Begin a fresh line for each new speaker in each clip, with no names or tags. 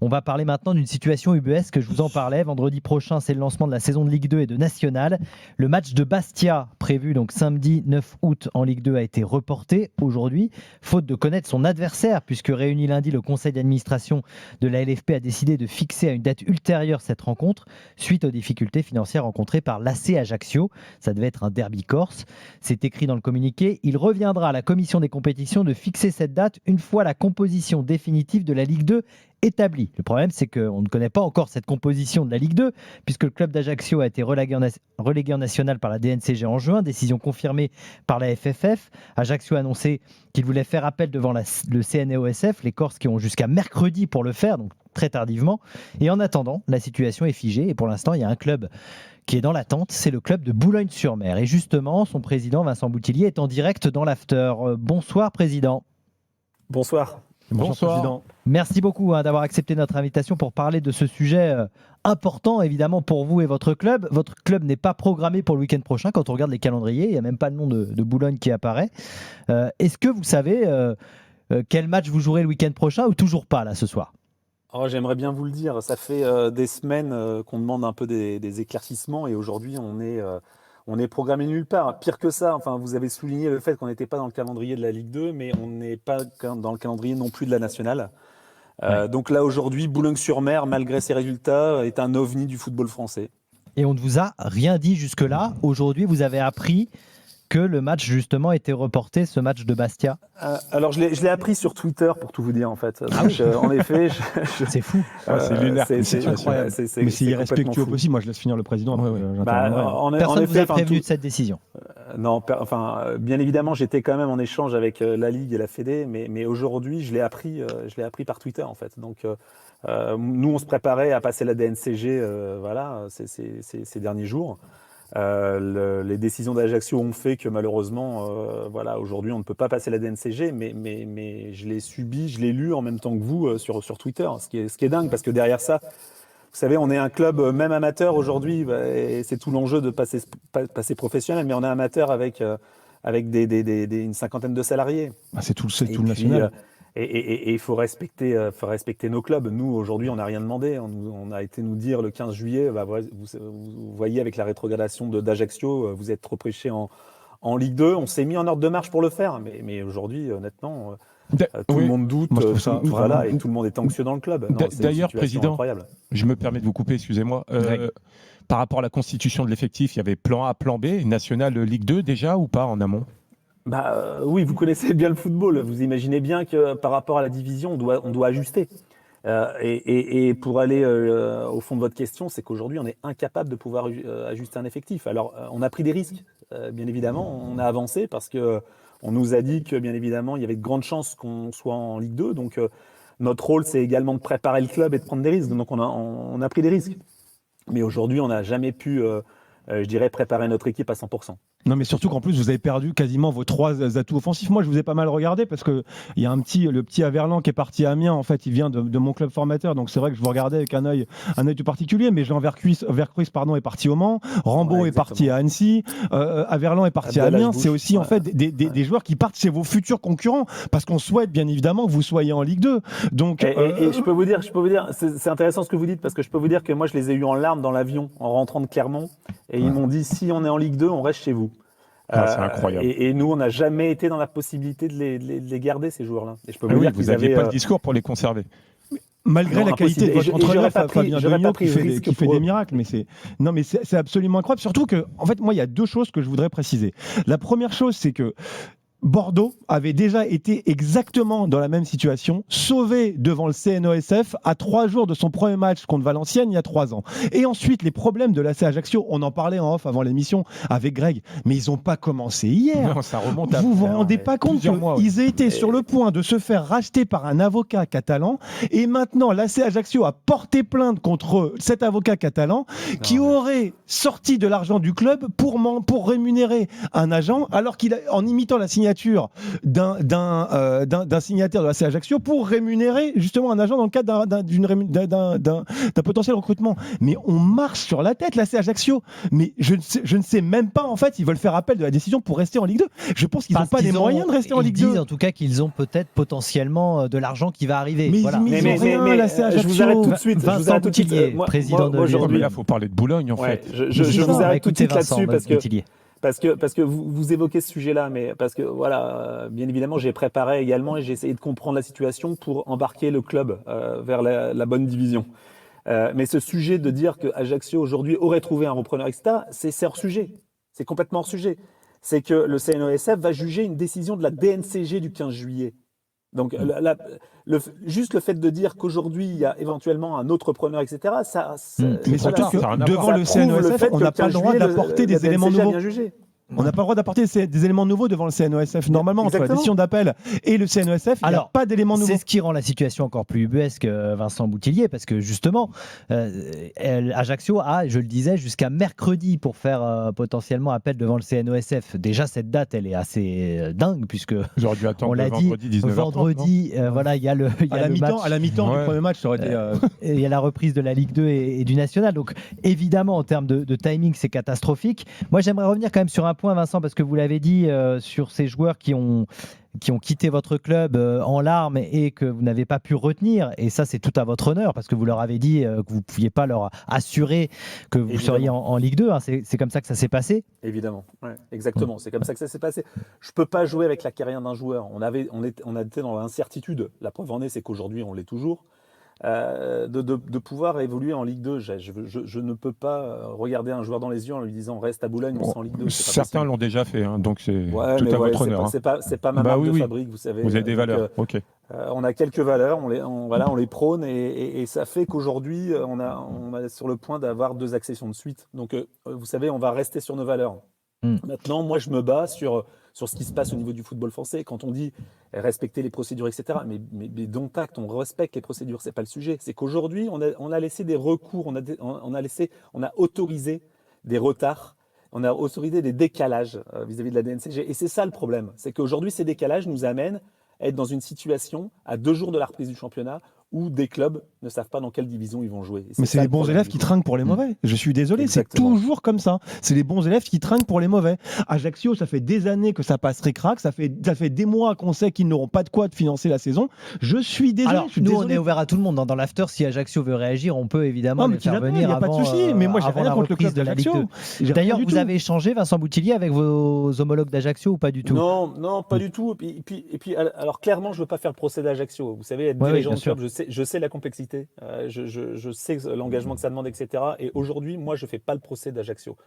On va parler maintenant d'une situation ubuesque, je vous en parlais. Vendredi prochain, c'est le lancement de la saison de Ligue 2 et de National. Le match de Bastia, prévu donc samedi 9 août en Ligue 2, a été reporté aujourd'hui, faute de connaître son adversaire, puisque réuni lundi, le conseil d'administration de la LFP a décidé de fixer à une date ultérieure cette rencontre, suite aux difficultés financières rencontrées par l'AC Ajaccio. Ça devait être un derby corse. C'est écrit dans le communiqué. Il reviendra à la commission des compétitions de fixer cette date une fois la composition définitive de la Ligue 2 établie. Le problème, c'est qu'on ne connaît pas encore cette composition de la Ligue 2, puisque le club d'Ajaccio a été relégué en national par la DNCG en juin, décision confirmée par la FFF. Ajaccio a annoncé qu'il voulait faire appel devant le CNEOSF, les Corses qui ont jusqu'à mercredi pour le faire, donc très tardivement. Et en attendant, la situation est figée, et pour l'instant, il y a un club qui est dans l'attente, c'est le club de Boulogne-sur-Mer. Et justement, son président, Vincent Boutillier, est en direct dans l'after. Bonsoir, président.
Bonsoir.
Bonsoir. Président.
Merci beaucoup d'avoir accepté notre invitation pour parler de ce sujet important, évidemment, pour vous et votre club. Votre club n'est pas programmé pour le week-end prochain. Quand on regarde les calendriers, il n'y a même pas le nom de Boulogne qui apparaît. Est-ce que vous savez quel match vous jouerez le week-end prochain ou toujours pas, là, ce soir ?
Oh, j'aimerais bien vous le dire. Ça fait des semaines qu'on demande un peu des éclaircissements et aujourd'hui, on est programmé nulle part. Pire que ça, enfin, vous avez souligné le fait qu'on n'était pas dans le calendrier de la Ligue 2, mais on n'est pas dans le calendrier non plus de la Nationale. Ouais. Donc là, aujourd'hui, Boulogne-sur-Mer, malgré ses résultats, est un ovni du football français.
Et on ne vous a rien dit jusque-là. Aujourd'hui, vous avez appris que le match, justement, était reporté, ce match de Bastia.
Alors, je l'ai appris sur Twitter, pour tout vous dire, en fait.
Ah oui.
En effet...
C'est fou.
C'est lunaire.
C'est incroyable.
Mais c'est irrespectueux possible. Moi, je laisse finir le président.
Personne ne vous a prévenu de cette décision.
Non, bien évidemment, j'étais quand même en échange avec la Ligue et la Fédé, mais aujourd'hui, je l'ai appris par Twitter, en fait. Donc, nous, on se préparait à passer la DNCG ces derniers jours. Les décisions d'Ajaccio ont fait que malheureusement, aujourd'hui, on ne peut pas passer la DNCG, mais je l'ai subi, je l'ai lu en même temps que vous sur Twitter, ce qui est dingue, parce que derrière ça, vous savez, on est un club même amateur aujourd'hui, et c'est tout l'enjeu de passer professionnel, mais on est amateur avec une cinquantaine de salariés.
C'est tout le national.
Et il faut respecter nos clubs. Nous, aujourd'hui, on n'a rien demandé. On a été nous dire le 15 juillet, vous voyez, avec la rétrogradation d'Ajaccio, vous êtes repêché en Ligue 2. On s'est mis en ordre de marche pour le faire. Mais aujourd'hui, honnêtement, tout le monde doute. Et tout le monde est anxieux dans le club.
D'ailleurs, président,
incroyable.
Je me permets de vous couper, excusez-moi. Par rapport à la constitution de l'effectif, il y avait plan A, plan B, National Ligue 2 déjà ou pas en amont ?
Oui, vous connaissez bien le football. Vous imaginez bien que par rapport à la division, on doit ajuster. Et pour aller au fond de votre question, c'est qu'aujourd'hui, on est incapable de pouvoir ajuster un effectif. Alors, on a pris des risques, bien évidemment. On a avancé parce qu'on nous a dit que, bien évidemment, il y avait de grandes chances qu'on soit en Ligue 2. Donc, notre rôle, c'est également de préparer le club et de prendre des risques. Donc, on a pris des risques. Mais aujourd'hui, on n'a jamais pu... je dirais préparer notre équipe à 100%.
Non, mais surtout qu'en plus, vous avez perdu quasiment vos 3 atouts offensifs. Moi, je vous ai pas mal regardé parce qu'il y a le petit Averlan qui est parti à Amiens. En fait, il vient de mon club formateur. Donc, c'est vrai que je vous regardais avec un œil tout particulier. Mais Jean Vercruis est parti au Mans. Rambaud est parti à Annecy. Averlan est parti à Amiens. C'est aussi en fait des joueurs qui partent chez vos futurs concurrents parce qu'on souhaite bien évidemment que vous soyez en Ligue 2. Donc,
et je peux vous dire, c'est intéressant ce que vous dites parce que je peux vous dire que moi, je les ai eus en larmes dans l'avion en rentrant de Clermont. Et ils m'ont dit, si on est en Ligue 2, on reste chez vous.
C'est incroyable.
Et nous, on n'a jamais été dans la possibilité de les garder, ces joueurs-là. Et je peux
vous dire que vous n'aviez pas le discours pour les conserver.
Malgré
la qualité de votre entraîneur, Fabien Degnaud, qui fait des miracles. Mais c'est absolument incroyable. Surtout que, en fait, moi, il y a 2 choses que je voudrais préciser. La première chose, c'est que Bordeaux avait déjà été exactement dans la même situation, sauvé devant le CNOSF à 3 jours de son premier match contre Valenciennes il y a 3 ans. Et ensuite, les problèmes de l'AC Ajaccio, on en parlait en off avant l'émission avec Greg, mais ils n'ont pas commencé hier. Non, ça remonte
à
vous
vous
rendez
pas compte qu'ils étaient sur le point de se faire racheter par un avocat catalan et maintenant l'AC Ajaccio a porté plainte contre cet avocat catalan qui aurait sorti de l'argent du club pour rémunérer un agent alors qu'il en imitant la signature
signature d'un signataire de la C Ajaccio pour rémunérer justement un agent dans le cadre d'un potentiel recrutement. Mais on marche sur la tête, la C Ajaccio. Mais je ne sais même pas, en fait, ils veulent faire appel de la décision pour rester en Ligue 2. Je pense qu'ils n'ont pas les moyens de rester en Ligue 2.
Ils disent en tout cas qu'ils ont peut-être potentiellement de l'argent qui va arriver.
Mais
voilà.
ils ont rien, la C Ajaccio.
Je vous arrête tout de suite.
Vincent Boutillier, président de
aujourd'hui. Là, il faut parler de Boulogne, en fait.
Je vous arrête tout de suite là-dessus
parce que
parce que vous évoquez ce sujet-là, mais parce que voilà, bien évidemment, j'ai préparé également et j'ai essayé de comprendre la situation pour embarquer le club vers la bonne division. Mais ce sujet de dire que Ajaccio aujourd'hui aurait trouvé un repreneur, etc., c'est hors sujet. C'est complètement hors sujet. C'est que le CNOSF va juger une décision de la DNCG du 15 juillet. Donc, juste le fait de dire qu'aujourd'hui, il y a éventuellement un autre preneur, etc.,
mais surtout que devant le CNOSF, on n'a pas le droit d'apporter des éléments nouveaux. On n'a pas le droit d'apporter des éléments nouveaux devant le CNOSF. Normalement, entre la décision d'appel et le CNOSF, il n'y a pas d'éléments nouveaux.
C'est ce qui rend la situation encore plus ubuesque, Vincent Boutillier, parce que justement, Ajaccio a, je le disais, jusqu'à mercredi pour faire potentiellement appel devant le CNOSF. Déjà, cette date, elle est assez dingue, puisque
j'aurais dû attendre
on l'a dit, vendredi, voilà, il y a le match.
À la mi-temps du premier match, ça aurait été...
Il y a la reprise de la Ligue 2 et du National. Donc, évidemment, en termes de timing, c'est catastrophique. Moi, j'aimerais revenir quand même sur un point, Vincent, parce que vous l'avez dit sur ces joueurs qui ont quitté votre club en larmes et que vous n'avez pas pu retenir, et ça c'est tout à votre honneur parce que vous leur avez dit que vous ne pouviez pas leur assurer que vous seriez en Ligue 2, hein. C'est comme ça que ça s'est passé.
Évidemment, ouais, exactement, c'est comme ça que ça s'est passé. Je ne peux pas jouer avec la carrière d'un joueur, on a été dans l'incertitude, la preuve en est c'est qu'aujourd'hui on l'est toujours. De pouvoir évoluer en Ligue 2. Je ne peux pas regarder un joueur dans les yeux en lui disant reste à Boulogne, on sera en Ligue 2.
Certains l'ont déjà fait, hein, donc c'est tout à votre honneur.
C'est pas ma marque de fabrique, vous savez.
Vous avez des valeurs, ok.
On a quelques valeurs, on les prône et ça fait qu'aujourd'hui, on est sur le point d'avoir 2 accessions de suite. Donc, vous savez, on va rester sur nos valeurs. Maintenant, moi, je me bats sur ce qui se passe au niveau du football français. Quand on dit respecter les procédures, etc., mais dont acte, on respecte les procédures, c'est pas le sujet. C'est qu'aujourd'hui, on a laissé des recours, on a autorisé des retards, on a autorisé des décalages vis-à-vis de la DNCG. Et c'est ça le problème. C'est qu'aujourd'hui, ces décalages nous amènent à être dans une situation, à 2 jours de la reprise du championnat, où des clubs ne savent pas dans quelle division ils vont jouer.
Mais c'est les bons élèves qui trinquent pour les mauvais. Je suis désolé, c'est toujours comme ça. C'est les bons élèves qui trinquent pour les mauvais. Ajaccio, ça fait des années que ça passe ric-rac, ça fait des mois qu'on sait qu'ils n'auront pas de quoi de financer la saison. Je suis désolé.
Alors, on est ouvert à tout le monde. Dans l'after, si Ajaccio veut réagir, on peut évidemment les faire venir. Il n'y
a pas de souci, mais moi j'ai rien contre le club
de la Ligue 2. D'ailleurs, vous avez échangé, Vincent Boutillier, avec vos homologues d'Ajaccio ou pas du tout?
Non, pas du tout. Et puis, alors clairement, je ne veux pas faire le procès d'Ajaccio. Vous savez, être dirigeant de club, je sais la complexité. Je sais l'engagement que ça demande, etc. Et aujourd'hui, moi, je ne fais pas le procès d'Ajaccio.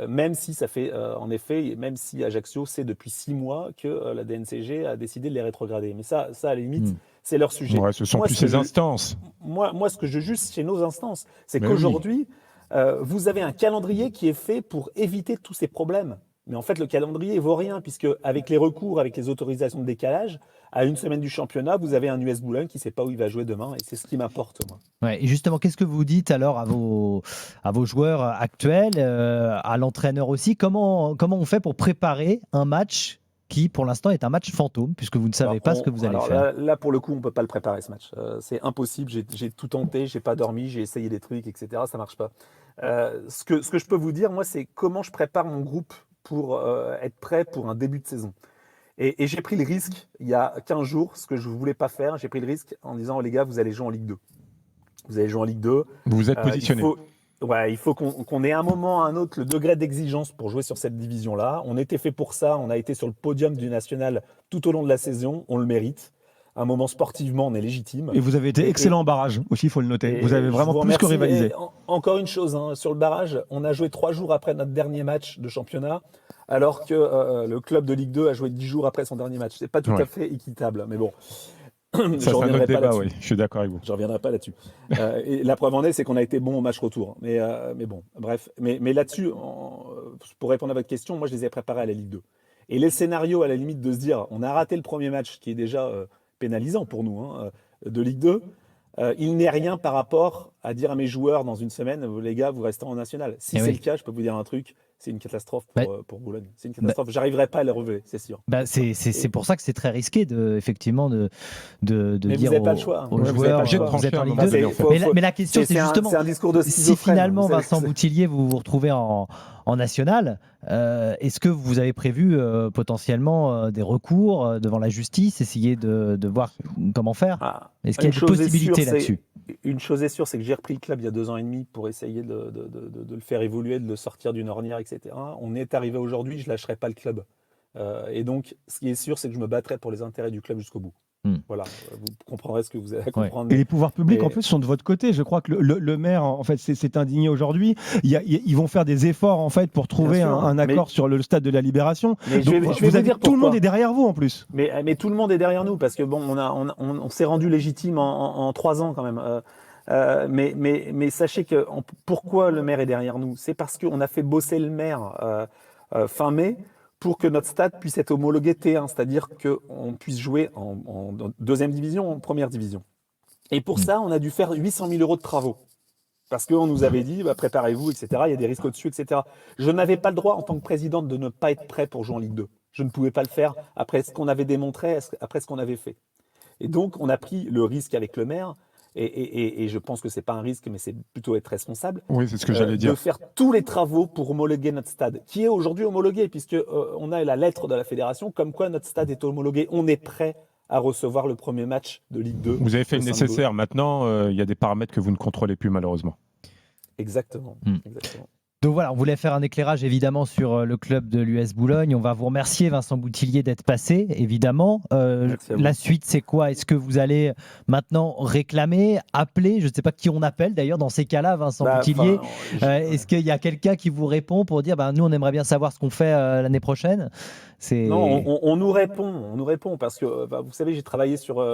Même si ça fait, en effet, même si Ajaccio sait depuis 6 mois que la DNCG a décidé de les rétrograder. Mais ça à la limite, c'est leur sujet.
Ouais, ce sont plus ces instances.
Moi, ce que je juge chez nos instances, c'est qu'aujourd'hui, vous avez un calendrier qui est fait pour éviter tous ces problèmes. Mais en fait, le calendrier ne vaut rien, puisque avec les recours, avec les autorisations de décalage, à 1 semaine du championnat, vous avez un US Boulogne qui ne sait pas où il va jouer demain, et c'est ce qui m'importe, moi.
Ouais, et justement, qu'est-ce que vous dites alors à vos joueurs actuels, à l'entraîneur aussi? Comment on fait pour préparer un match qui, pour l'instant, est un match fantôme, puisque vous ne savez pas ce que vous allez faire?
Là, pour le coup, on ne peut pas le préparer, ce match. C'est impossible, j'ai tout tenté, je n'ai pas dormi, j'ai essayé des trucs, etc. Ça ne marche pas. Ce que je peux vous dire, moi, c'est comment je prépare mon groupe pour être prêt pour un début de saison. Et j'ai pris le risque, il y a 15 jours, ce que je ne voulais pas faire, j'ai pris le risque en disant, les gars, vous allez jouer en Ligue 2. Vous allez jouer en Ligue 2.
Vous vous êtes positionné.
Il faut qu'on ait à un moment ou à un autre le degré d'exigence pour jouer sur cette division-là. On était fait pour ça, on a été sur le podium du National tout au long de la saison, on le mérite. À un moment sportivement, on est légitime.
Et vous avez été excellent en barrage aussi, il faut le noter. Vous avez vraiment plus que rivalisé.
Encore une chose, sur le barrage, on a joué 3 jours après notre dernier match de championnat, alors que le club de Ligue 2 a joué 10 jours après son dernier match. C'est pas tout à fait équitable, mais bon.
Ça, c'est un autre débat, oui. Je suis d'accord avec vous.
Je ne reviendrai pas là-dessus. Et la preuve en est, c'est qu'on a été bon au match retour. Mais bon, bref. Mais là-dessus, pour répondre à votre question, moi, je les ai préparés à la Ligue 2. Et les scénarios, à la limite, de se dire, on a raté le premier match, qui est déjà pénalisant pour nous, de Ligue 2, il n'est rien par rapport à dire à mes joueurs dans une semaine, les gars, vous restez en national. Si c'est le cas, je peux vous dire un truc, c'est une catastrophe pour Boulogne. C'est une catastrophe. J'arriverai pas à les relever, c'est sûr.
C'est pour ça que c'est très risqué effectivement de
mais
dire
vous n'avez pas le choix.
aux joueurs vous êtes en Ligue 2. Mais la question c'est justement
c'est un discours de
si finalement Vincent Boutillier vous vous retrouvez en national, est-ce que vous avez prévu potentiellement des recours devant la justice, essayer de voir comment faire? Est-ce qu'il y a des possibilités là-dessus?
Une chose est sûre, c'est que j'ai repris le club il y a 2 ans et demi pour essayer de le faire évoluer, de le sortir d'une ornière, etc. On est arrivé aujourd'hui, je ne lâcherai pas le club. Et donc, ce qui est sûr, c'est que je me battrai pour les intérêts du club jusqu'au bout. Voilà, vous comprendrez ce que vous allez comprendre.
Et les pouvoirs publics, en plus, sont de votre côté. Je crois que le maire, en fait, s'est indigné aujourd'hui. Ils vont faire des efforts, en fait, pour trouver un accord sur le stade de la Libération. Donc, tout le monde est derrière vous, en plus.
Mais tout le monde est derrière nous, parce que bon, on s'est rendu légitime en 3 ans, quand même. Mais sachez que pourquoi le maire est derrière nous, c'est parce qu'on a fait bosser le maire fin mai pour que notre stade puisse être homologué T1, c'est-à-dire qu'on puisse jouer en deuxième division, en première division. Et pour ça, on a dû faire 800 000 € de travaux. Parce qu'on nous avait dit, préparez-vous, etc., il y a des risques au-dessus, etc. Je n'avais pas le droit, en tant que présidente, de ne pas être prêt pour jouer en Ligue 2. Je ne pouvais pas le faire après ce qu'on avait démontré, après ce qu'on avait fait. Et donc, on a pris le risque avec le maire, et je pense que ce n'est pas un risque, mais c'est plutôt être responsable.
Oui, c'est ce que j'allais dire.
De faire tous les travaux pour homologuer notre stade, qui est aujourd'hui homologué, puisqu'on a la lettre de la fédération, comme quoi notre stade est homologué. On est prêt à recevoir le premier match de Ligue 2.
Vous avez fait le nécessaire. Maintenant, il y a des paramètres que vous ne contrôlez plus, malheureusement.
Exactement. Exactement.
Donc voilà, on voulait faire un éclairage évidemment sur le club de l'US Boulogne. On va vous remercier, Vincent Boutillier, d'être passé, évidemment. La suite, c'est quoi? Est-ce que vous allez maintenant réclamer, appeler? Je ne sais pas qui on appelle d'ailleurs dans ces cas-là, Vincent Boutillier. Est-ce qu'il y a quelqu'un qui vous répond pour dire nous, on aimerait bien savoir ce qu'on fait l'année prochaine?
Non, on nous répond parce que vous savez, j'ai travaillé sur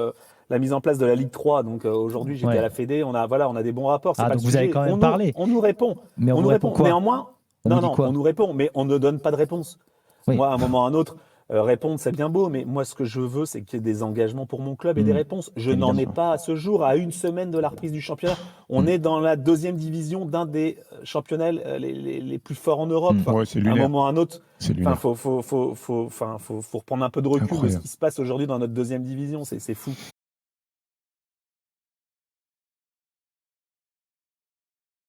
la mise en place de la Ligue 3. Donc aujourd'hui, j'étais à la Fédé. On a des bons rapports.
Donc vous avez quand même parlé.
On nous répond.
Mais on nous répond quoi?
Néanmoins, on nous répond, mais on ne donne pas de réponse. Moi, à un moment ou à un autre, répondre, c'est bien beau, mais moi, ce que je veux, c'est qu'il y ait des engagements pour mon club et des réponses. Je n'en ai pas à ce jour, à 1 semaine de la reprise du championnat. On est dans la 2e division d'un des championnats les plus forts en Europe. À un moment ou à un autre, il faut reprendre un peu de recul de ce qui se passe aujourd'hui dans notre 2e division. C'est fou.